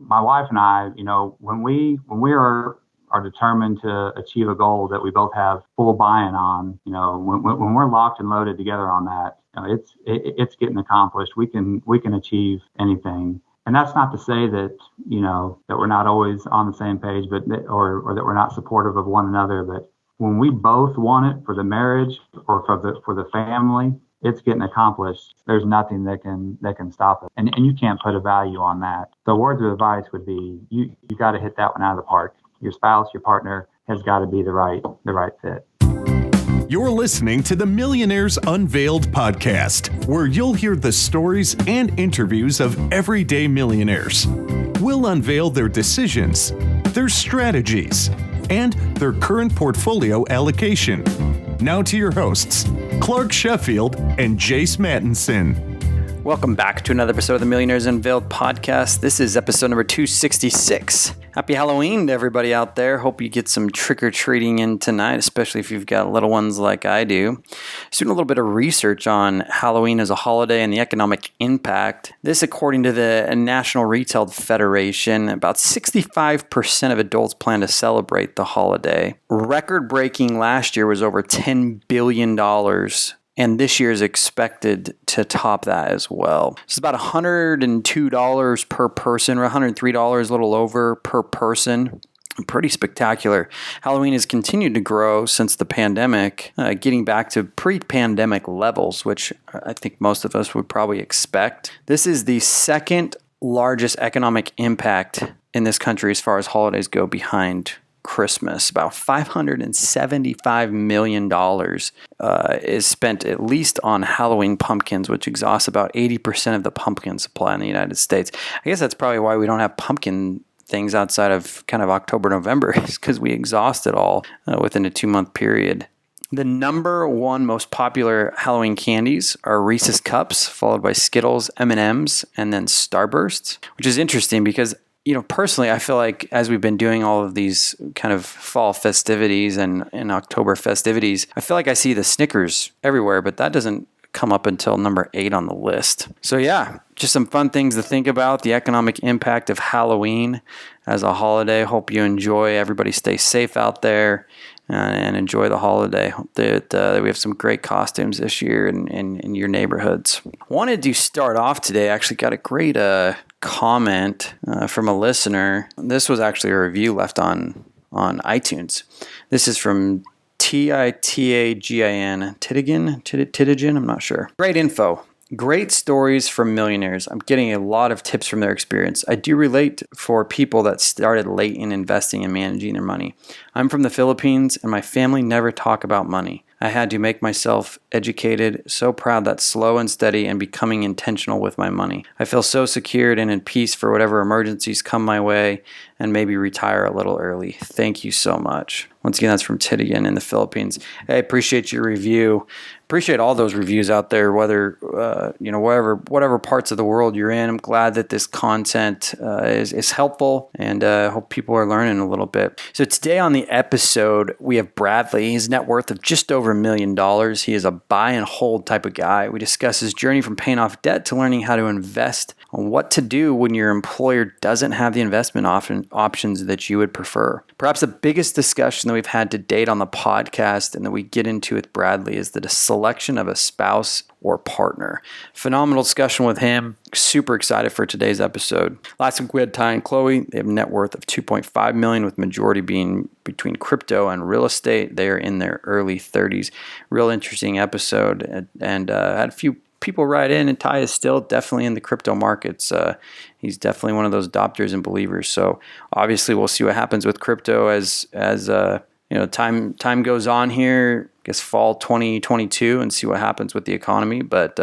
my wife and I, when we are determined to achieve a goal that we both have full buy-in on, when we're locked and loaded together on that, it's getting accomplished. We can achieve anything. And that's not to say that, that we're not always on the same page, or that we're not supportive of one another. But when we both want it for the marriage or for the family, it's getting accomplished. There's nothing that can stop it. And you can't put a value on that. So words of advice would be, you got to hit that one out of the park. Your spouse, your partner has got to be the right fit. You're listening to the Millionaires Unveiled podcast, where you'll hear the stories and interviews of everyday millionaires. We'll unveil their decisions, their strategies, and their current portfolio allocation. Now to your hosts, Clark Sheffield and Jace Mattinson. Welcome back to another episode of the Millionaires Unveiled podcast. This is episode number 266. Happy Halloween to everybody out there. Hope you get some trick-or-treating in tonight, especially if you've got little ones like I do. Just doing a little bit of research on Halloween as a holiday and the economic impact. This, according to the National Retail Federation, about 65% of adults plan to celebrate the holiday. Record-breaking last year was over $10 billion. And this year is expected to top that as well. It's about $102 per person, or $103, a little over per person. Pretty spectacular. Halloween has continued to grow since the pandemic, getting back to pre-pandemic levels, which I think most of us would probably expect. This is the second largest economic impact in this country as far as holidays go, behind Christmas. About $575 million is spent at least on Halloween pumpkins, which exhausts about 80% of the pumpkin supply in the United States. I guess that's probably why we don't have pumpkin things outside of kind of October, November, is because we exhaust it all within a 2-month period. The number one most popular Halloween candies are Reese's Cups, followed by Skittles, M&Ms, and then Starbursts, which is interesting because personally, I feel like as we've been doing all of these kind of fall festivities and October festivities, I feel like I see the Snickers everywhere, but that doesn't come up until number 8 on the list. So yeah, just some fun things to think about, the economic impact of Halloween as a holiday. Hope you enjoy. Everybody stay safe out there and enjoy the holiday. Hope that we have some great costumes this year in your neighborhoods. Wanted to start off today, actually got a great comment from a listener. This was actually a review left on iTunes. This is from Titagin, Titigen, I'm not sure. Great info. Great stories from millionaires. I'm getting a lot of tips from their experience. I do relate for people that started late in investing and managing their money. I'm from the Philippines and my family never talk about money. I had to make myself educated, so proud that slow and steady and becoming intentional with my money. I feel so secured and in peace for whatever emergencies come my way and maybe retire a little early. Thank you so much. Once again, that's from Titigan in the Philippines. Hey, I appreciate your review. Appreciate all those reviews out there, whether, whatever parts of the world you're in. I'm glad that this content is helpful, and hope people are learning a little bit. So today on the episode, we have Bradley. His net worth of just over $1 million. He is a buy and hold type of guy. We discuss his journey from paying off debt to learning how to invest, on what to do when your employer doesn't have the investment options that you would prefer. Perhaps the biggest discussion that we've had to date on the podcast and that we get into with Bradley is the selection of a spouse or partner. Phenomenal discussion with him. Super excited for today's episode. Last week we had Ty and Chloe. They have a net worth of $2.5 million, with majority being between crypto and real estate. They are in their early 30s. Real interesting episode, and had a few people write in, and Ty is still definitely in the crypto markets. He's definitely one of those adopters and believers. So obviously we'll see what happens with crypto as time goes on here. I guess fall 2022, and see what happens with the economy. But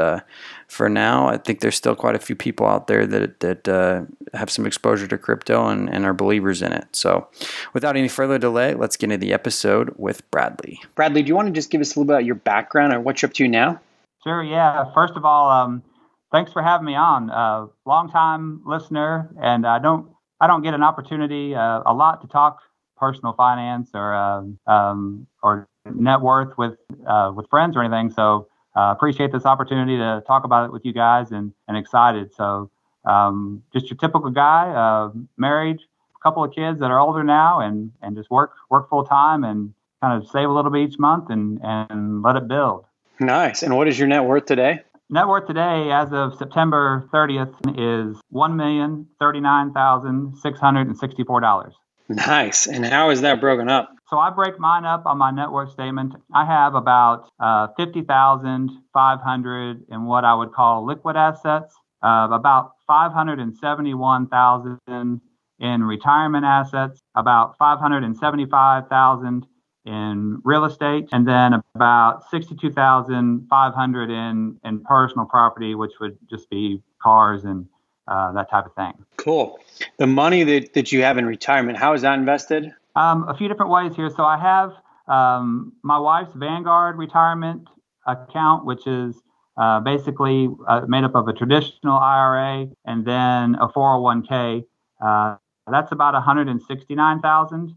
for now, I think there's still quite a few people out there that have some exposure to crypto and are believers in it. So without any further delay, let's get into the episode with Bradley. Bradley, do you want to just give us a little bit about your background and what you're up to now? Sure. Yeah. First of all, thanks for having me on. Long-time listener, and I don't get an opportunity a lot to talk personal finance or net worth with friends or anything. So appreciate this opportunity to talk about it with you guys, and excited. So just your typical guy, married, a couple of kids that are older now, and just work full time and kind of save a little bit each month and let it build. Nice. And what is your net worth today? Net worth today, as of September 30th, is $1,039,664. Nice. And how is that broken up? So I break mine up on my net worth statement. I have about $50,500 in what I would call liquid assets, about $571,000 in retirement assets, about $575,000 in real estate, and then about $62,500 in personal property, which would just be cars and that type of thing. Cool. The money that you have in retirement, how is that invested? A few different ways here. So I have my wife's Vanguard retirement account, which is basically made up of a traditional IRA and then a 401k. That's about $169,000.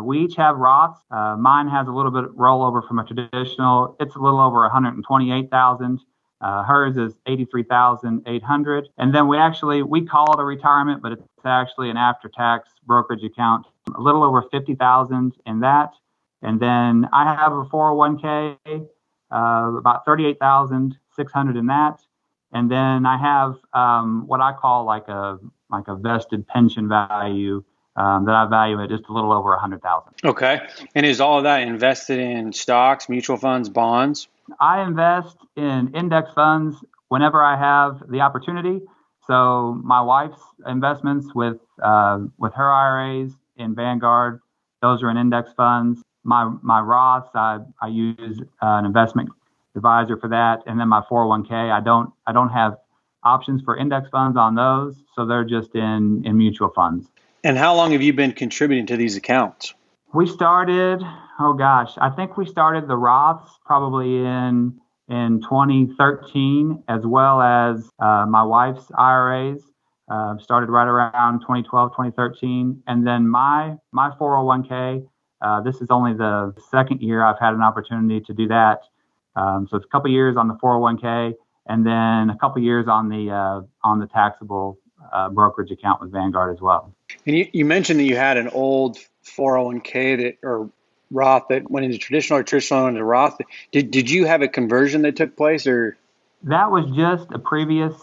We each have Roths. Mine has a little bit of rollover from a traditional. It's a little over $128,000. Hers is $83,800. And then we call it a retirement, but it's actually an after-tax brokerage account. A little over $50,000 in that. And then I have a 401k, about $38,600 in that. And then I have what I call like a vested pension value that I value at just a little over $100,000. Okay. And is all of that invested in stocks, mutual funds, bonds? I invest in index funds whenever I have the opportunity. So my wife's investments with her IRAs in Vanguard, those are in index funds. My Roths, I use an investment advisor for that, and then my 401k, I don't have options for index funds on those, so they're just in mutual funds. And how long have you been contributing to these accounts? We started, I think we started the Roths probably in 2013, as well as my wife's IRAs started right around 2012, 2013. And then my 401k, this is only the second year I've had an opportunity to do that. So it's a couple years on the 401k, and then a couple years on the taxable brokerage account with Vanguard as well. And you mentioned that you had an old 401k or Roth that went into traditional into Roth. Did you have a conversion that took place, or? That was just a previous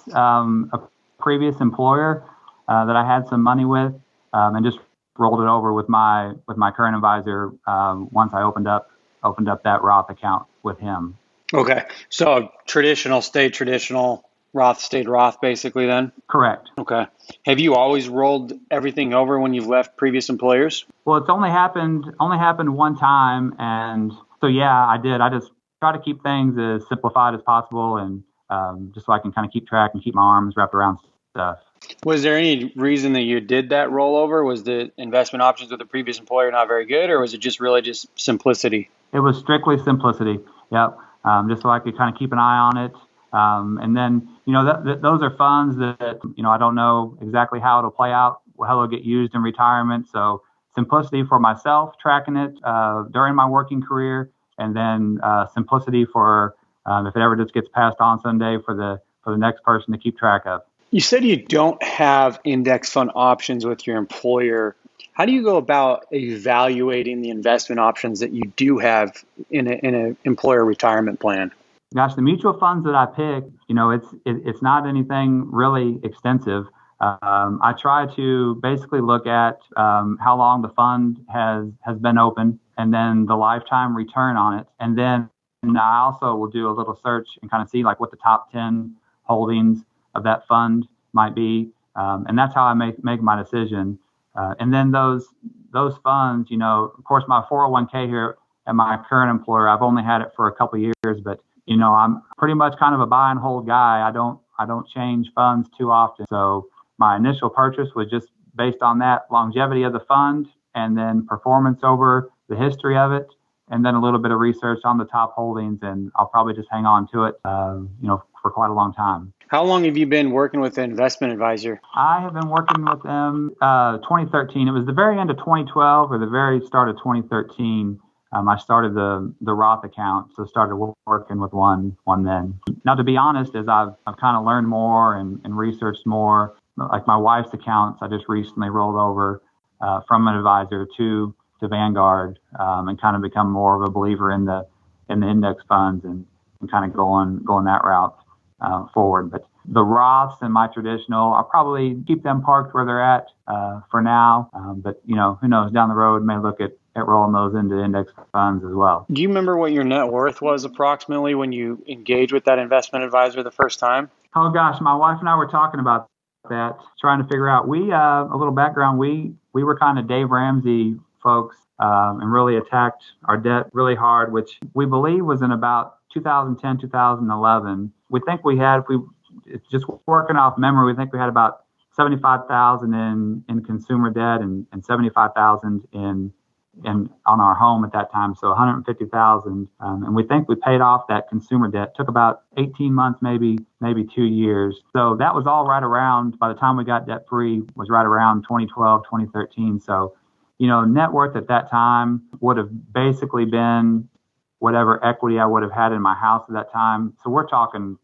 employer that I had some money with, and just rolled it over with my current advisor once I opened up that Roth account with him. Okay, so traditional stayed traditional, Roth stayed Roth, basically then? Correct. Okay. Have you always rolled everything over when you've left previous employers? Well, it's only happened one time, and so yeah, I did. I just try to keep things as simplified as possible, and just so I can kind of keep track and keep my arms wrapped around stuff. Was there any reason that you did that rollover? Was the investment options with the previous employer not very good, or was it just really just simplicity? It was strictly simplicity. Yep. Just so I could kind of keep an eye on it. And then, those are funds that, I don't know exactly how it'll play out, how it'll get used in retirement. So simplicity for myself, tracking it during my working career, and then simplicity for if it ever just gets passed on someday for the next person to keep track of. You said you don't have index fund options with your employer. How do you go about evaluating the investment options that you do have in an employer retirement plan? Gosh, the mutual funds that I pick, it's not anything really extensive. I try to basically look at how long the fund has been open, and then the lifetime return on it. And then I also will do a little search and kind of see like what the top 10 holdings of that fund might be. And that's how I make my decision. And then those funds, of course, my 401k here at my current employer, I've only had it for a couple of years, but I'm pretty much kind of a buy and hold guy. I don't change funds too often. So my initial purchase was just based on that longevity of the fund, and then performance over the history of it, and then a little bit of research on the top holdings, and I'll probably just hang on to it, for quite a long time. How long have you been working with an investment advisor? I have been working with them 2013. It was the very end of 2012 or the very start of 2013. I started the Roth account, so started working with one then. Now, to be honest, as I've kind of learned more and researched more, like my wife's accounts, I just recently rolled over from an advisor to Vanguard, and kind of become more of a believer in the index funds, and kind of going that route forward. But the Roths and my traditional, I'll probably keep them parked where they're at for now. But who knows, down the road may look at rolling those into index funds as well. Do you remember what your net worth was approximately when you engaged with that investment advisor the first time? Oh gosh, my wife and I were talking about that, trying to figure out. We a little background. We were kind of Dave Ramsey folks, and really attacked our debt really hard, which we believe was in about 2010, 2011. We think we had, it's just working off memory, we think we had about 75,000 in consumer debt, and 75,000 in on our home at that time, so 150,000. And we think we paid off that consumer debt. Took about 18 months, maybe 2 years. So that was all right around, by the time we got debt free, was right around 2012, 2013. So, net worth at that time would have basically been whatever equity I would have had in my house at that time. So we're talking,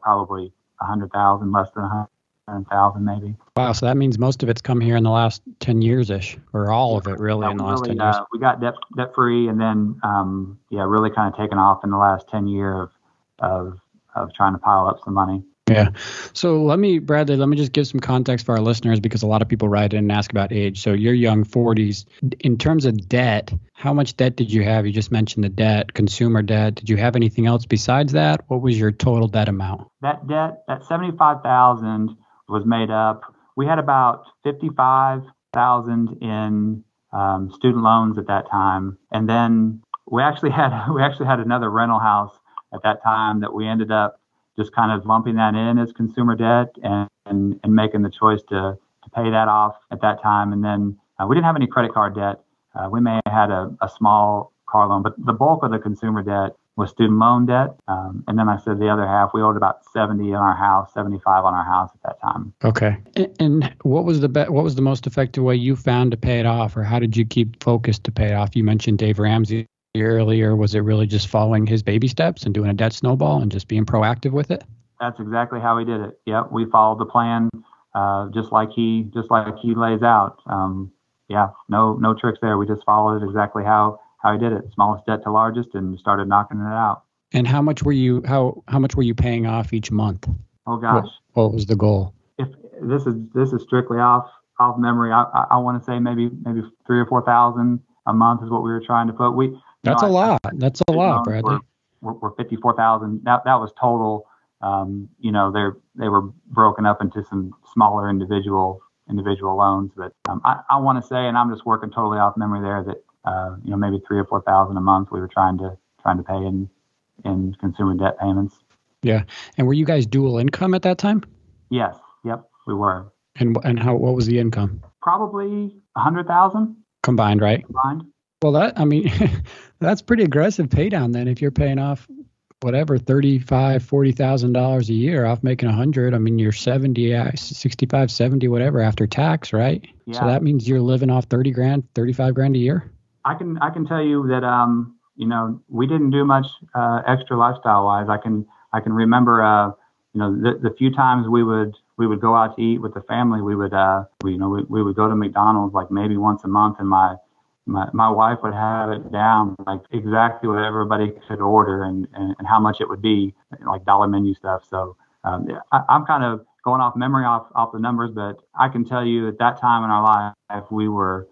probably 100,000, less than 100,000 maybe. Wow, so that means most of it's come here in the last 10 years-ish, or all of it really in the last 10 years. We got debt free, and then really kind of taken off in the last 10 years of trying to pile up some money. Yeah. So Bradley, let me just give some context for our listeners, because a lot of people write in and ask about age. So you're young 40s. In terms of debt, how much debt did you have? You just mentioned the debt, consumer debt. Did you have anything else besides that? What was your total debt amount? That debt, that 75,000 was made up. We had about 55,000 in student loans at that time. And then we actually had another rental house at that time that we ended up just kind of lumping that in as consumer debt, and making the choice to pay that off at that time. And then we didn't have any credit card debt. We may have had a small car loan, but the bulk of the consumer debt was student loan debt. And then I said the other half, we owed about 70 on our house, 75 on our house at that time. Okay. And what was the most effective way you found to pay it off, or how did you keep focused to pay it off? You mentioned Dave Ramsey earlier. Was it really just following his baby steps and doing a debt snowball and just being proactive with it? That's exactly how we did it. Yep, we followed the plan, just like he lays out. No tricks there. We just followed it exactly how he did it. Smallest debt to largest, and started knocking it out. And how much were you paying off each month? Oh gosh, what was the goal? If this is strictly off memory, I want to say maybe 3,000 or 4,000 a month is what we were trying to put. That's a lot. That's a lot, Bradley. We're 54,000. That was total. They were broken up into some smaller individual loans. But I want to say, and I'm just working totally off memory there, that maybe 3,000 or 4,000 a month we were trying to pay in consumer debt payments. Yeah. And were you guys dual income at that time? Yes. Yep. We were. And what was the income? Probably 100,000 combined, right? Combined. Well, that's pretty aggressive pay down then. If you're paying off whatever, $40,000 a year off making 100, you're 65, 70, whatever after tax, right? Yeah. So that means you're living off 30 grand, 35 grand a year. I can tell you that, we didn't do much extra lifestyle wise. I can remember, the few times we would go out to eat with the family. We would go to McDonald's like maybe once a month, and my wife would have it down like exactly what everybody could order and how much it would be, like dollar menu stuff. So I'm kind of going off memory off the numbers, but I can tell you at that time in our life we were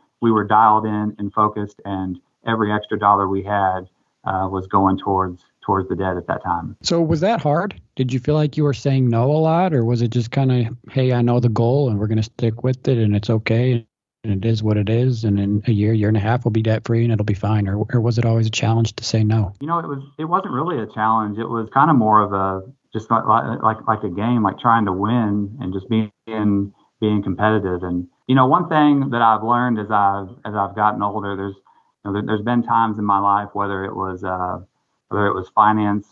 dialed in and focused, and every extra dollar we had was going towards the debt at that time. So was that hard? Did you feel like you were saying no a lot, or was it just kind of, hey, I know the goal and we're going to stick with it and it's okay and it is what it is, and in a year and a half we'll be debt free and it'll be fine? Or was it always a challenge to say no? It wasn't really a challenge. It was kind of more of a just like a game, like trying to win and just being competitive. And one thing that I've learned as I've gotten older, there's been times in my life, whether it was finance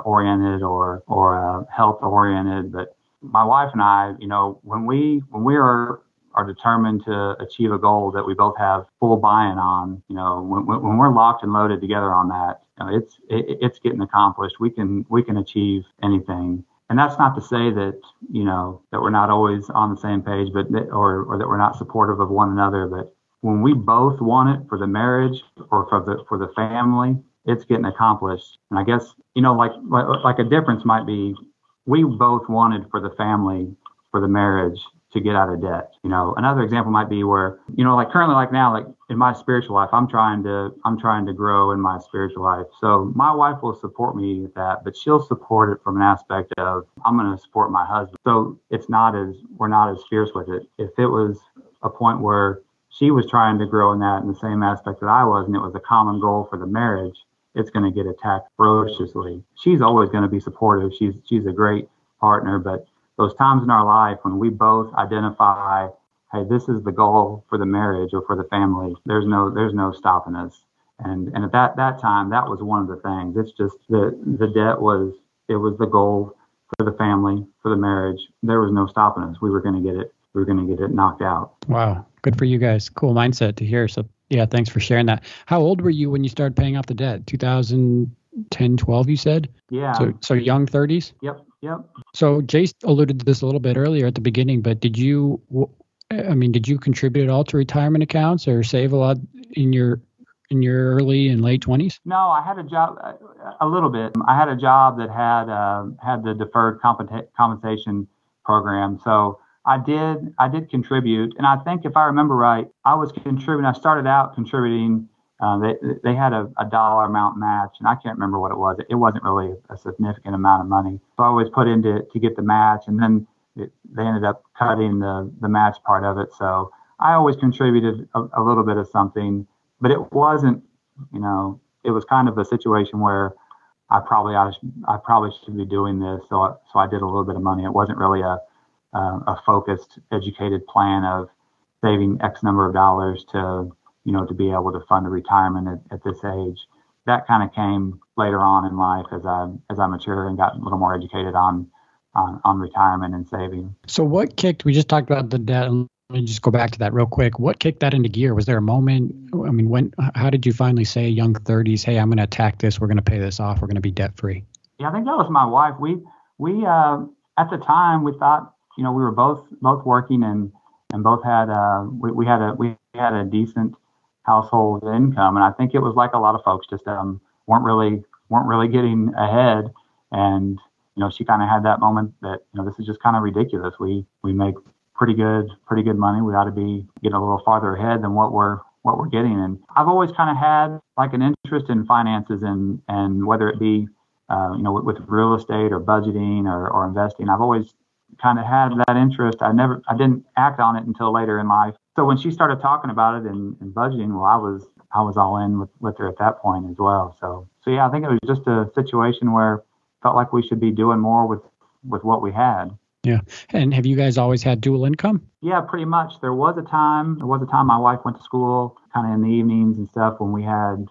oriented or health oriented, but my wife and I, when we are determined to achieve a goal that we both have full buy-in on, when we're locked and loaded together on that, it's getting accomplished. We can achieve anything. And that's not to say that, that we're not always on the same page, or that we're not supportive of one another. But when we both want it for the marriage or for the family, it's getting accomplished. And I guess, like a difference might be, we both wanted for the family, for the marriage, to get out of debt. Another example might be where, like currently, like now, like in my spiritual life, I'm trying to grow in my spiritual life. So my wife will support me with that, but she'll support it from an aspect of, I'm going to support my husband. So we're not as fierce with it. If it was a point where she was trying to grow in the same aspect that I was, and it was a common goal for the marriage, it's going to get attacked ferociously. She's always going to be supportive. She's a great partner, but those times in our life when we both identify, hey, this is the goal for the marriage or for the family, there's no stopping us. And at that time, that was one of the things. It's just the debt was the goal for the family, for the marriage. There was no stopping us. We were going to get it. We were going to get it knocked out. Wow. Good for you guys. Cool mindset to hear. So yeah, thanks for sharing that. How old were you when you started paying off the debt? 2010, 12, you said? Yeah. So young 30s? Yep. So Jace alluded to this a little bit earlier at the beginning, but did you contribute at all to retirement accounts or save a lot in your early and late 20s? No, I had a job, a little bit. I had a job that had the deferred compensation program. So I did contribute. And I think if I remember right, I was contributing. I started out contributing. They had a dollar amount match, and I can't remember what it was. It wasn't really a significant amount of money. So I always put in to get the match, and then they ended up cutting the match part of it. So I always contributed a little bit of something, but it wasn't, it was kind of a situation where I probably should be doing this. So I did a little bit of money. It wasn't really a focused, educated plan of saving X number of dollars to be able to fund a retirement at this age. That kind of came later on in life as I matured and got a little more educated on retirement and saving. So we just talked about the debt. Let me just go back to that real quick. What kicked that into gear? Was there a moment? I mean, how did you finally say, young 30s, hey, I'm going to attack this. We're going to pay this off. We're going to be debt free. Yeah, I think that was my wife. We at the time we thought, we were both working and both had we had a decent household income, and I think it was like a lot of folks just weren't really getting ahead, and she kind of had that moment that this is just kind of ridiculous. We make pretty good money. We ought to be getting a little farther ahead than what we're getting. And I've always kind of had like an interest in finances and whether it be with real estate or budgeting or investing. I've always kind of had that interest. I didn't act on it until later in life. So when she started talking about it and budgeting, well, I was all in with her at that point as well. So yeah, I think it was just a situation where it felt like we should be doing more with what we had. Yeah. And have you guys always had dual income? Yeah, pretty much. There was a time my wife went to school kind of in the evenings and stuff when we had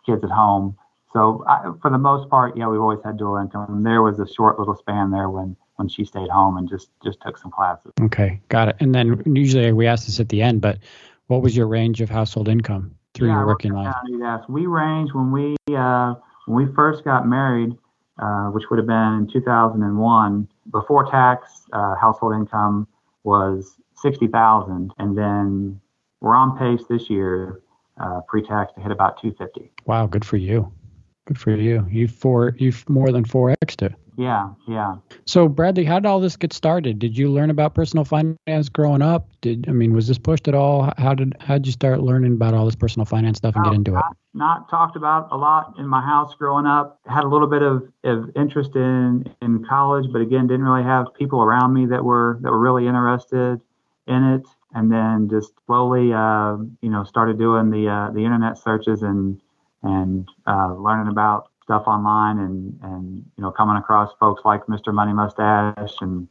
kids at home. So for the most part, yeah, we've always had dual income. There was a short little span there when she stayed home and just took some classes. Okay, got it. And then usually we ask this at the end, but what was your range of household income through your working life? Yes, we ranged when we first got married, which would have been in 2001. Before tax, household income was $60,000, and then we're on pace this year, pre-tax, to hit about $250,000. Wow, good for you. Good for you. You've more than 4x'd it. Yeah. So Bradley, how did all this get started? Did you learn about personal finance growing up? Was this pushed at all? How did you start learning about all this personal finance stuff and get into it? Not talked about a lot in my house growing up. Had a little bit of interest in college, but again, didn't really have people around me that were really interested in it. And then just slowly, started doing the internet searches and learning about stuff online and coming across folks like Mr. Money Mustache and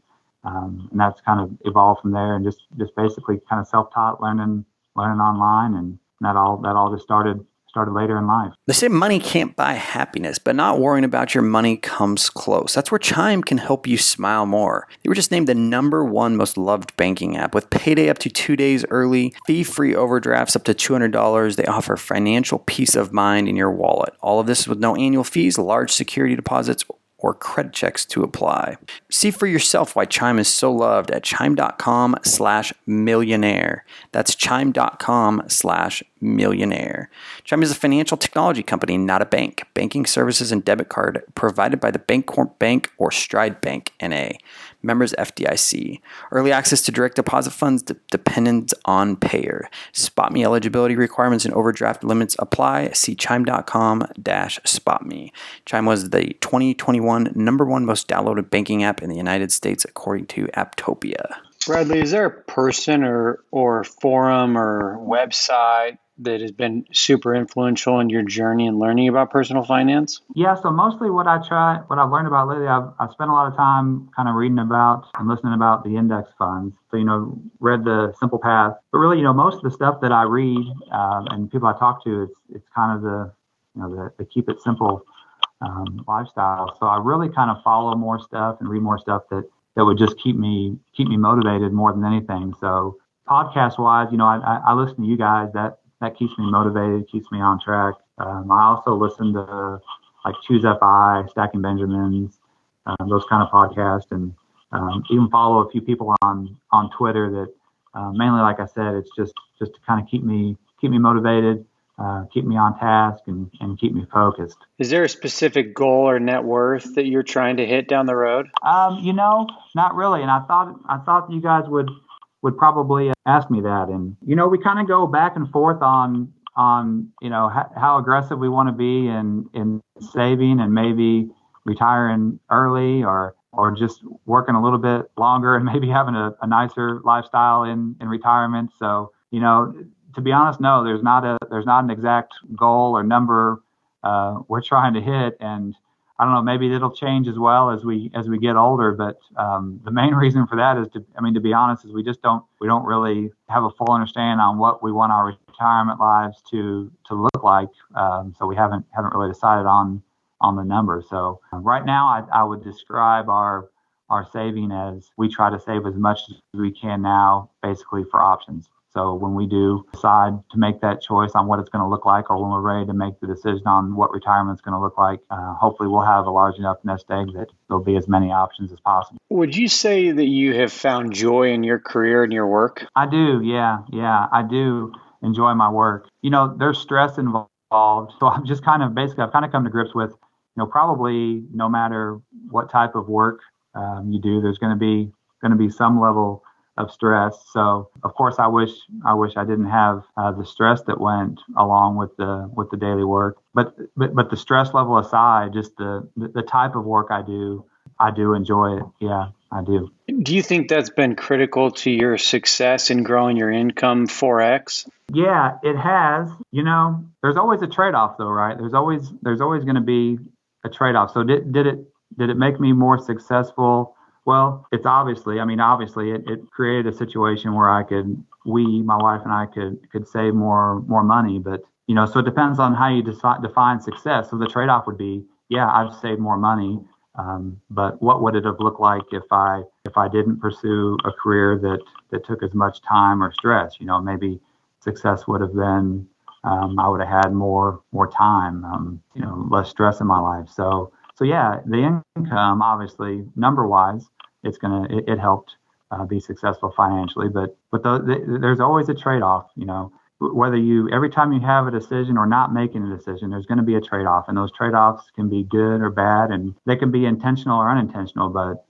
that's kind of evolved from there, and just basically kind of self-taught learning online, and that all just started later in life. They say money can't buy happiness, but not worrying about your money comes close. That's where Chime can help you smile more. They were just named the #1 most loved banking app with payday up to 2 days early, fee-free overdrafts up to $200. They offer financial peace of mind in your wallet. All of this with no annual fees, large security deposits, or credit checks to apply. See for yourself why Chime is so loved at chime.com/millionaire. That's chime.com/millionaire. Chime is a financial technology company, not a bank. Banking services and debit card provided by the Bancorp Bank or Stride Bank, N.A. Members FDIC. Early access to direct deposit funds dependent on payer. SpotMe eligibility requirements and overdraft limits apply. See chime.com-spotme. Chime was the 2021 number one most downloaded banking app in the United States according to Apptopia. Bradley, is there a person or forum or website that has been super influential in your journey and learning about personal finance? Yeah, so mostly what I've learned about lately, I've spent a lot of time kind of reading about and listening about the index funds. So, read the Simple Path, but really, most of the stuff that I read and people I talk to, it's kind of the keep it simple lifestyle. So I really kind of follow more stuff and read more stuff that would just keep me motivated more than anything. So podcast wise, I listen to you guys. That keeps me motivated, keeps me on track. I also listen to like Choose FI, Stacking Benjamins, those kind of podcasts, and even follow a few people on Twitter that mainly, like I said, it's just to kind of keep me motivated, keep me on task, and keep me focused. Is there a specific goal or net worth that you're trying to hit down the road? Not really. And I thought you guys would probably ask me that. And, we kind of go back and forth on how aggressive we want to be in saving and maybe retiring early or just working a little bit longer and maybe having a nicer lifestyle in retirement. So, to be honest, no, there's not an exact goal or number we're trying to hit. And I don't know, maybe it'll change as well as we get older. But the main reason for that is to be honest, is we don't really have a full understanding on what we want our retirement lives to look like. So we haven't really decided on the number. So right now, I would describe our saving as we try to save as much as we can now, basically for options. So when we do decide to make that choice on what it's going to look like, or when we're ready to make the decision on what retirement's going to look like, hopefully we'll have a large enough nest egg that there'll be as many options as possible. Would you say that you have found joy in your career and your work? I do, yeah. I do enjoy my work. There's stress involved. So I'm just I've kind of come to grips with, probably no matter what type of work you do, there's going to be some level of stress. So of course I wish I didn't have the stress that went along with the daily work. But the stress level aside, just the type of work I do enjoy it. Yeah, I do. Do you think that's been critical to your success in growing your income 4x? Yeah, it has. There's always a trade-off though, right? There's always going to be a trade-off. So did it make me more successful? Well, it's obviously it created a situation where my wife and I could save more money. But, so it depends on how you define success. So the trade-off would be, yeah, I've saved more money. But what would it have looked like if I didn't pursue a career that took as much time or stress? Maybe success would have been, I would have had more time, less stress in my life. So yeah, the income, obviously, number-wise, it helped be successful financially, but there's always a trade-off, whether every time you have a decision or not making a decision, there's going to be a trade-off, and those trade-offs can be good or bad, and they can be intentional or unintentional, but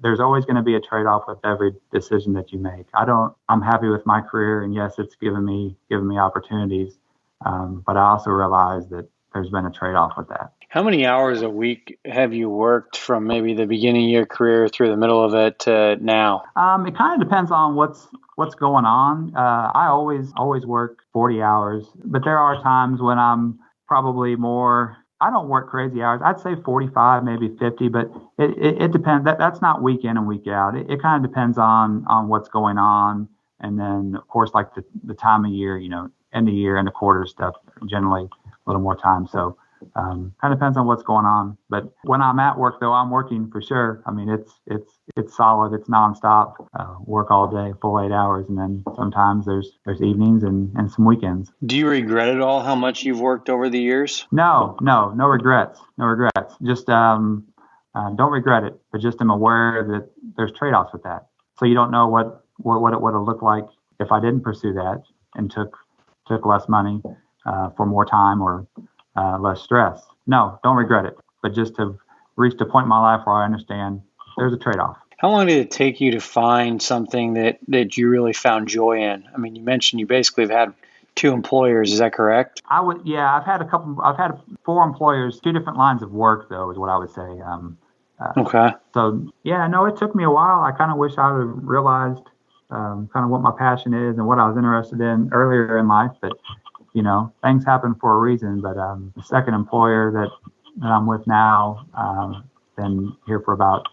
there's always going to be a trade-off with every decision that you make. I'm happy with my career, and yes, it's given me opportunities, but I also realize that there's been a trade-off with that. How many hours a week have you worked from maybe the beginning of your career through the middle of it to now? It kind of depends on what's going on. I always work 40 hours, but there are times when I'm probably more. I don't work crazy hours. I'd say 45, maybe 50, but it depends. That's not week in and week out. It kind of depends on what's going on, and then of course like the time of year, end of year and the quarter stuff. Generally a little more time. So. Kind of depends on what's going on, but when I'm at work, though, I'm working for sure. It's solid. It's nonstop. Work all day, full 8 hours, and then sometimes there's evenings and some weekends. Do you regret at all how much you've worked over the years? No regrets. Just Don't regret it, but just am aware that there's trade-offs with that. So you don't know what it would have looked like if I didn't pursue that and took less money for more time or less stress. No, don't regret it, but just have reached a point in my life where I understand there's a trade-off. How long did it take you to find something that you really found joy in? I mean, you mentioned you basically have had 2 employers. Is that correct? I've had 4 employers, 2 different lines of work, though, is what I would say. Okay. So, yeah, no, it took me a while. I kind of wish I would have realized kind of what my passion is and what I was interested in earlier in life. But, things happen for a reason. But the second employer that I'm with now, been here for about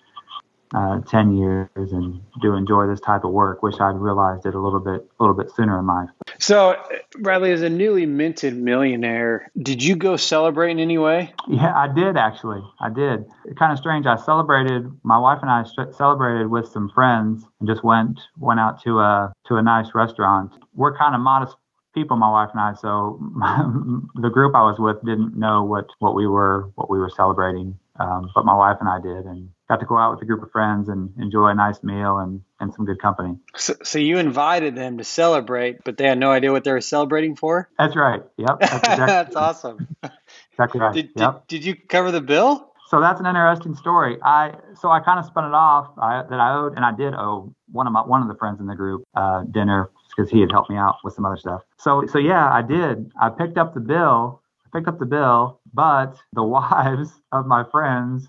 10 years and do enjoy this type of work. Wish I'd realized it a little bit sooner in life. So, Bradley, as a newly minted millionaire, did you go celebrate in any way? Yeah, I did actually. I did. It's kind of strange. My wife and I celebrated with some friends and just went out to a nice restaurant. We're kind of modest people, my wife and I, so the group I was with didn't know what we were celebrating. But my wife and I did, and got to go out with a group of friends and enjoy a nice meal and some good company. So you invited them to celebrate, but they had no idea what they were celebrating for? That's right. Yep. That's exactly That's awesome. Exactly right. Did you cover the bill? So that's an interesting story. I kind of spun it off that I owed, and I did owe one of the friends in the group dinner because he had helped me out with some other stuff. So yeah, I did. I picked up the bill, but the wives of my friends,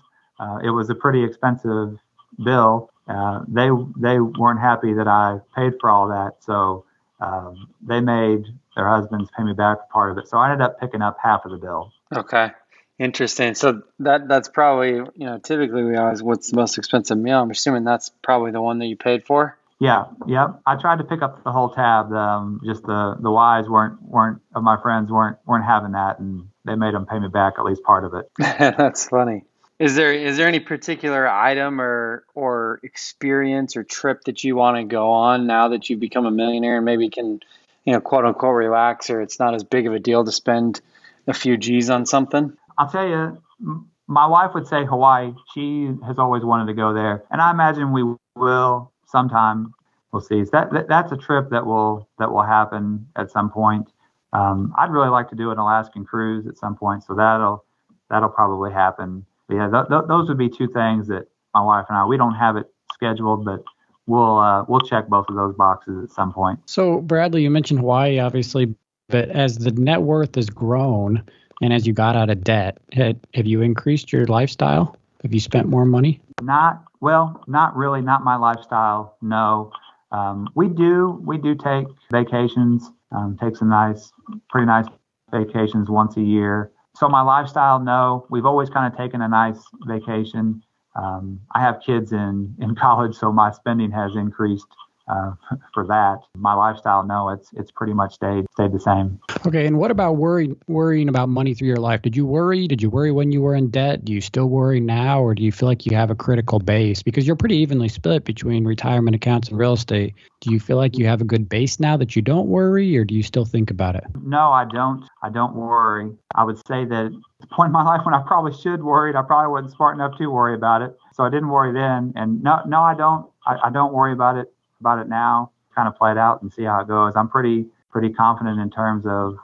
it was a pretty expensive bill. They weren't happy that I paid for all that, so they made their husbands pay me back for part of it. So I ended up picking up half of the bill. Okay. Interesting. So that's probably, typically we always, what's the most expensive meal? I'm assuming that's probably the one that you paid for. Yeah. Yep. I tried to pick up the whole tab. Just the wives weren't of my friends weren't having that, and they made them pay me back at least part of it. That's funny. Is there any particular item or experience or trip that you want to go on now that you've become a millionaire and maybe can, quote unquote relax, or it's not as big of a deal to spend a few G's on something? I'll tell you, my wife would say Hawaii. She has always wanted to go there, and I imagine we will sometime. We'll see. So that's a trip that will happen at some point. I'd really like to do an Alaskan cruise at some point, so that'll probably happen. But yeah, those would be 2 things that my wife and we don't have it scheduled, but we'll check both of those boxes at some point. So Bradley, you mentioned Hawaii, obviously, but as the net worth has grown and as you got out of debt, have you increased your lifestyle? Have you spent more money? Not really. Not my lifestyle. No. We do take vacations, take some pretty nice vacations once a year. So my lifestyle, no. We've always kind of taken a nice vacation. I have kids in college, so my spending has increased for that. My lifestyle, no, it's pretty much stayed the same. Okay, and what about worrying about money through your life? Did you worry? Did you worry when you were in debt? Do you still worry now, or do you feel like you have a critical base? Because you're pretty evenly split between retirement accounts and real estate. Do you feel like you have a good base now that you don't worry, or do you still think about it? No, I don't. I don't worry. I would say that at the point in my life when I probably should worry, I probably wasn't smart enough to worry about it. So I didn't worry then, and no, I don't. I don't worry about it now. Kind of play it out and see how it goes. I'm pretty confident in terms of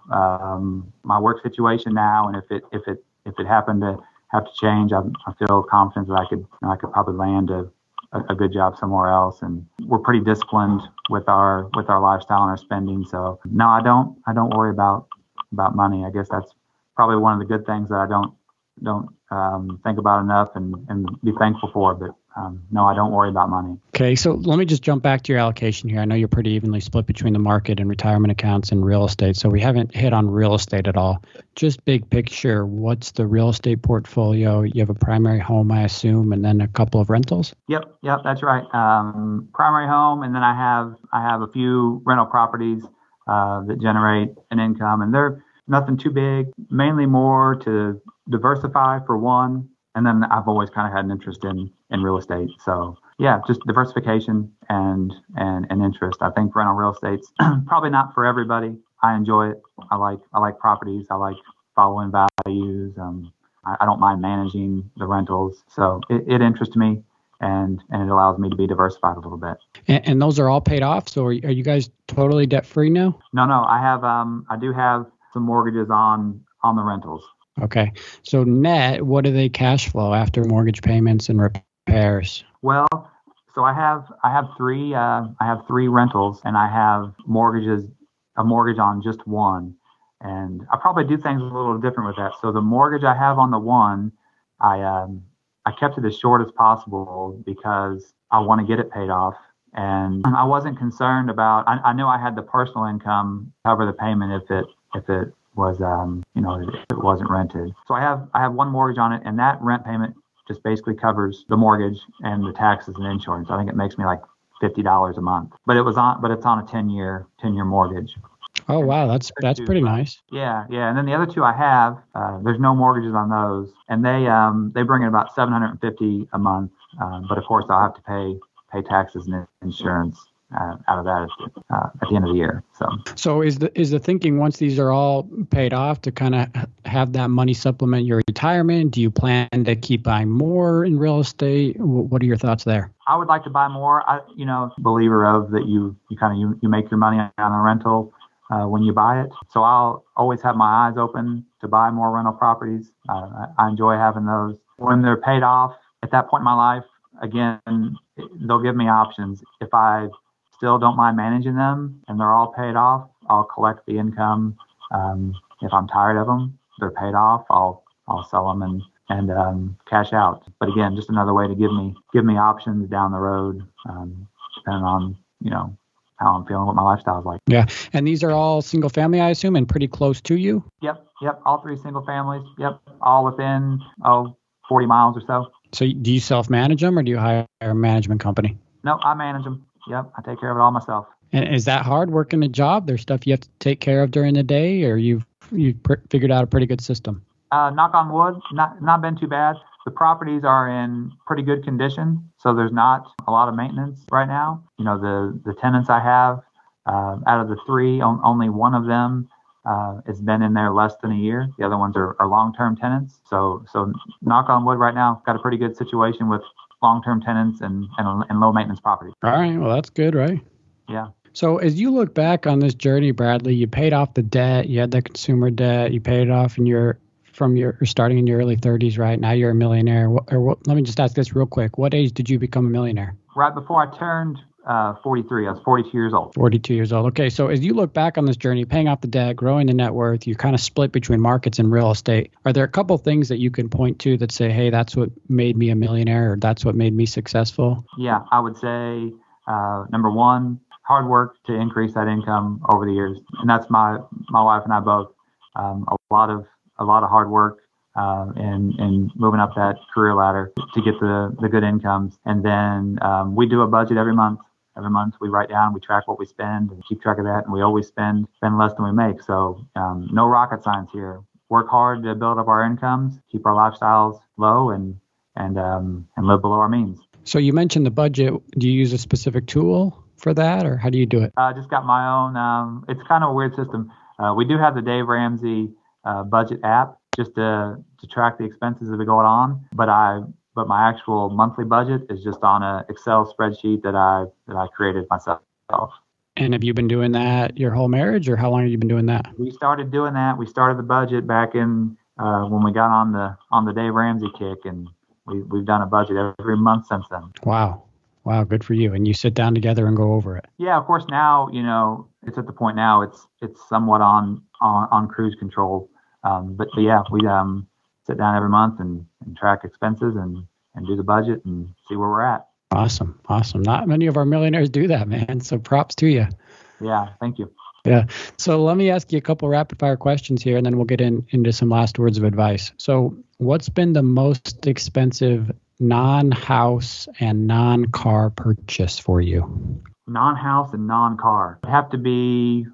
my work situation now, and if it happened to have to change, I feel confident that I could probably land a good job somewhere else. And we're pretty disciplined with our lifestyle and our spending. So no, I don't worry about money. I guess that's probably one of the good things that I don't think about enough and be thankful for. But no, I don't worry about money. Okay, so let me just jump back to your allocation here. I know you're pretty evenly split between the market and retirement accounts and real estate, so we haven't hit on real estate at all. Just big picture, what's the real estate portfolio? You have a primary home, I assume, and then a couple of rentals? Yep, that's right. Primary home, and then I have a few rental properties that generate an income, and they're nothing too big, mainly more to diversify for one. And then I've always kind of had an interest in real estate. So yeah, just diversification and interest. I think rental real estate's probably not for everybody. I enjoy it. I like properties. I like following values. I don't mind managing the rentals. So it interests me, and it allows me to be diversified a little bit. And those are all paid off. So are you guys totally debt free now? No, I do have some mortgages on the rentals. Okay. So net, what do they cash flow after mortgage payments and repairs? Well, so I have three rentals, and I have a mortgage on just one. And I probably do things a little different with that. So the mortgage I have on the one, I kept it as short as possible because I want to get it paid off. And I wasn't concerned about. I knew I had the personal income cover the payment if it was if it wasn't rented. So I have one mortgage on it, and that rent payment just basically covers the mortgage and the taxes and insurance. I think it makes me like $50 a month. But it's on a 10-year mortgage. Oh wow, that's pretty nice. Yeah. And then the other two I have, there's no mortgages on those, and they bring in about $750 a month. But of course, I'll have to pay taxes and insurance out of that at the end of the year. So is the thinking once these are all paid off to kind of have that money supplement your retirement? Do you plan to keep buying more in real estate? What are your thoughts there? I would like to buy more. Believer of that you make your money on a rental when you buy it. So I'll always have my eyes open to buy more rental properties. I enjoy having those. When they're paid off, at that point in my life, again, they'll give me options. If I still don't mind managing them and they're all paid off, I'll collect the income. If I'm tired of them, they're paid off, I'll sell them and cash out. But again, just another way to give me options down the road, depending on how I'm feeling, what my lifestyle is like. Yeah, and these are all single family, I assume, and pretty close to you. Yep. All three single families. Yep, all within 40 miles or so. So do you self-manage them, or do you hire a management company? No, I manage them. Yep, I take care of it all myself. And is that hard working a job? There's stuff you have to take care of during the day, or you've figured out a pretty good system? Knock on wood, not been too bad. The properties are in pretty good condition, so there's not a lot of maintenance right now. The tenants I have, out of the three, only one of them has been in there less than a year. The other ones are long-term tenants. So knock on wood right now, got a pretty good situation with long-term tenants and low maintenance property. All right. Well, that's good, right? Yeah. So as you look back on this journey, Bradley, you paid off the debt, you had the consumer debt, you paid it off starting in your early 30s, right? Now you're a millionaire. Let me just ask this real quick. What age did you become a millionaire? Right before I turned 43. I was 42 years old. 42 years old. Okay. So as you look back on this journey, paying off the debt, growing the net worth, you kind of split between markets and real estate. Are there a couple things that you can point to that say, hey, that's what made me a millionaire, or that's what made me successful? Yeah, I would say number one, hard work to increase that income over the years. And that's my wife and I both. A lot of hard work and moving up that career ladder to get the good incomes. And then we do a budget every month. Every month we write down, we track what we spend and keep track of that. And we always spend less than we make. So no rocket science here. Work hard to build up our incomes, keep our lifestyles low, and live below our means. So you mentioned the budget. Do you use a specific tool for that, or how do you do it? I just got my own. It's kind of a weird system. We do have the Dave Ramsey budget app just to track the expenses that are going on. But my actual monthly budget is just on an Excel spreadsheet that I created myself. And have you been doing that your whole marriage, or how long have you been doing that? We started doing that. We started the budget back in when we got on the Dave Ramsey kick, and we've done a budget every month since then. Wow, good for you. And you sit down together and go over it. Yeah, of course. Now it's at the point now it's somewhat on cruise control. But yeah, we sit down every month and track expenses and do the budget and see where we're at. Awesome. Not many of our millionaires do that, man. So props to you. Yeah, thank you. Yeah. So let me ask you a couple rapid fire questions here, and then we'll get into some last words of advice. So what's been the most expensive non-house and non-car purchase for you? Non-house and non-car. It'd have to be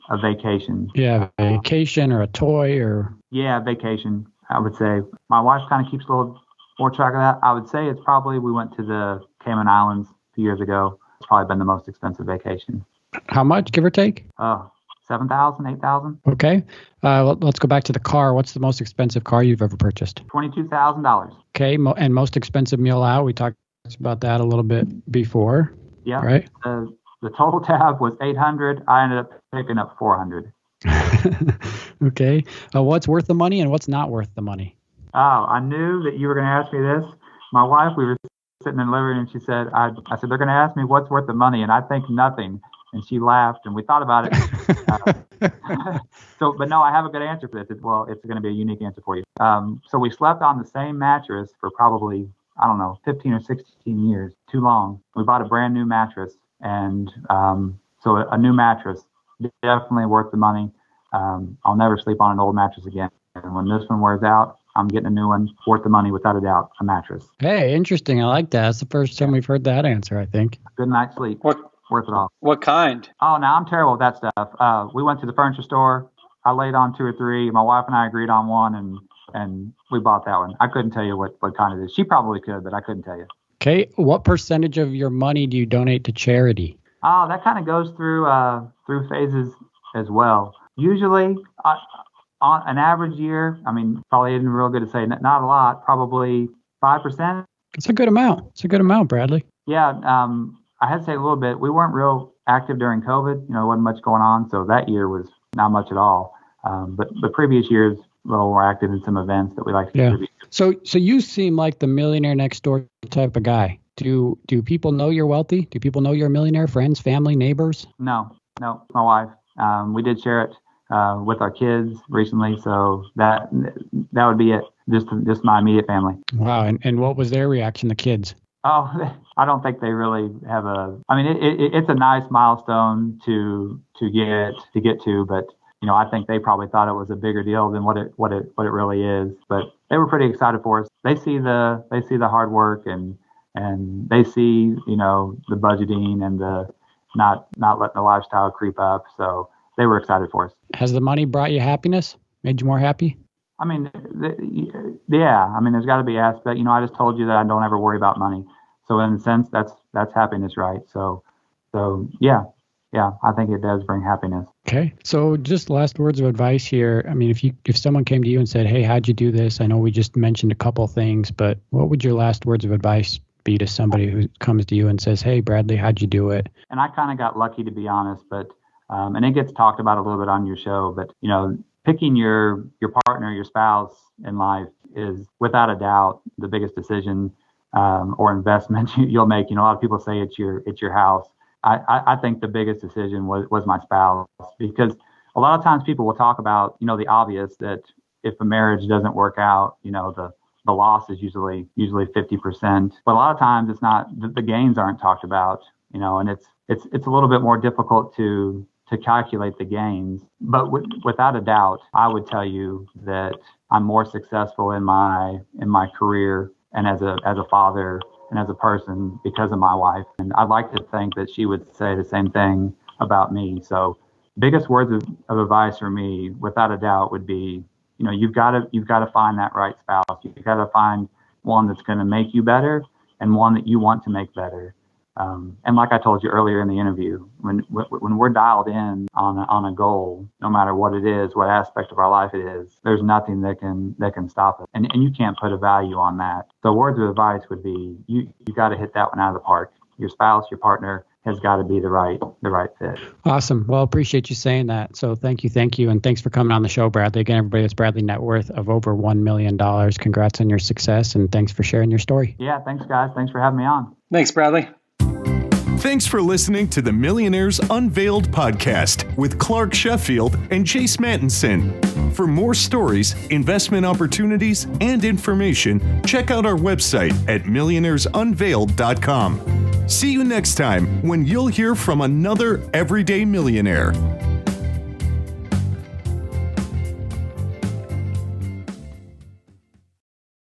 a vacation. Yeah, vacation or a toy or... Yeah, vacation. I would say my wife kind of keeps a little more track of that. I would say it's probably we went to the Cayman Islands a few years ago. It's probably been the most expensive vacation. How much, give or take? $7,000 7,000, 8,000. Okay. Let's go back to the car. What's the most expensive car you've ever purchased? $22,000. Okay. And most expensive meal out. We talked about that a little bit before. Yeah. Right. The total tab was 800. I ended up picking up 400. Okay. What's worth the money and what's not worth the money? Oh, I knew that you were going to ask me this. My wife, we were sitting in the living room, and she said, I said, they're going to ask me what's worth the money, and I think nothing. And she laughed, and we thought about it. But no, I have a good answer for this. It's going to be a unique answer for you. So we slept on the same mattress for probably, 15 or 16 years, too long. We bought a brand new mattress, and so a new mattress, definitely worth the money. I'll never sleep on an old mattress again. And when this one wears out, I'm getting a new one, worth the money without a doubt, a mattress. Hey, interesting. I like that. That's the first time we've heard that answer, I think. Good night's sleep. Worth it all. What kind? Oh, no, I'm terrible with that stuff. We went to the furniture store. I laid on 2 or 3. My wife and I agreed on one, and we bought that one. I couldn't tell you what kind it is. She probably could, but I couldn't tell you. Okay. What percentage of your money do you donate to charity? Oh, that kind of goes through phases as well. Usually, on an average year, probably isn't real good to say, not a lot, probably 5%. It's a good amount. It's a good amount, Bradley. Yeah, I had to say a little bit. We weren't real active during COVID. Wasn't much going on, so that year was not much at all. But the previous years, a little more active in some events that we like to contribute to. So you seem like the millionaire next door type of guy. Do people know you're wealthy? Do people know you're a millionaire? Friends, family, neighbors? No, my wife. We did share it with our kids recently, so that would be it. Just my immediate family. Wow, and what was their reaction, the kids? Oh, I don't think they really have it's a nice milestone to get to, but I think they probably thought it was a bigger deal than what it really is. But they were pretty excited for us. They see the hard work and they see the budgeting and the not letting the lifestyle creep up. So they were excited for us. Has the money brought you happiness? Made you more happy? Yeah. There's got to be aspect. I just told you that I don't ever worry about money. So in a sense, that's happiness, right? So yeah, I think it does bring happiness. Okay. So just last words of advice here. If someone came to you and said, "Hey, how'd you do this?" I know we just mentioned a couple things, but what would your last words of advice be to somebody who comes to you and says, "Hey, Bradley, how'd you do it?" And I kind of got lucky, to be honest, but and it gets talked about a little bit on your show, but picking your partner, your spouse in life is without a doubt the biggest decision or investment you'll make. A lot of people say it's your house. I think the biggest decision was my spouse, because a lot of times people will talk about the obvious, that if a marriage doesn't work out, the loss is usually 50%. But a lot of times it's not, the gains aren't talked about, and it's a little bit more difficult to calculate the gains. But without a doubt, I would tell you that I'm more successful in my career and as a father and as a person because of my wife. And I'd like to think that she would say the same thing about me. So biggest words of advice for me, without a doubt, would be, you've got to find that right spouse. You've got to find one that's going to make you better and one that you want to make better. And like I told you earlier in the interview, when we're dialed in on a goal, no matter what it is, what aspect of our life it is, there's nothing that can stop us. And you can't put a value on that. So words of advice would be, you got to hit that one out of the park. Your spouse, your partner has got to be the right fit. Awesome. Well, appreciate you saying that. So thank you. And thanks for coming on the show, Bradley. Again, everybody, it's Bradley, net worth of over $1 million. Congrats on your success. And thanks for sharing your story. Yeah. Thanks, guys. Thanks for having me on. Thanks, Bradley. Thanks for listening to the Millionaires Unveiled podcast with Clark Sheffield and Chase Mattinson. For more stories, investment opportunities, and information, check out our website at millionairesunveiled.com. See you next time when you'll hear from another everyday millionaire.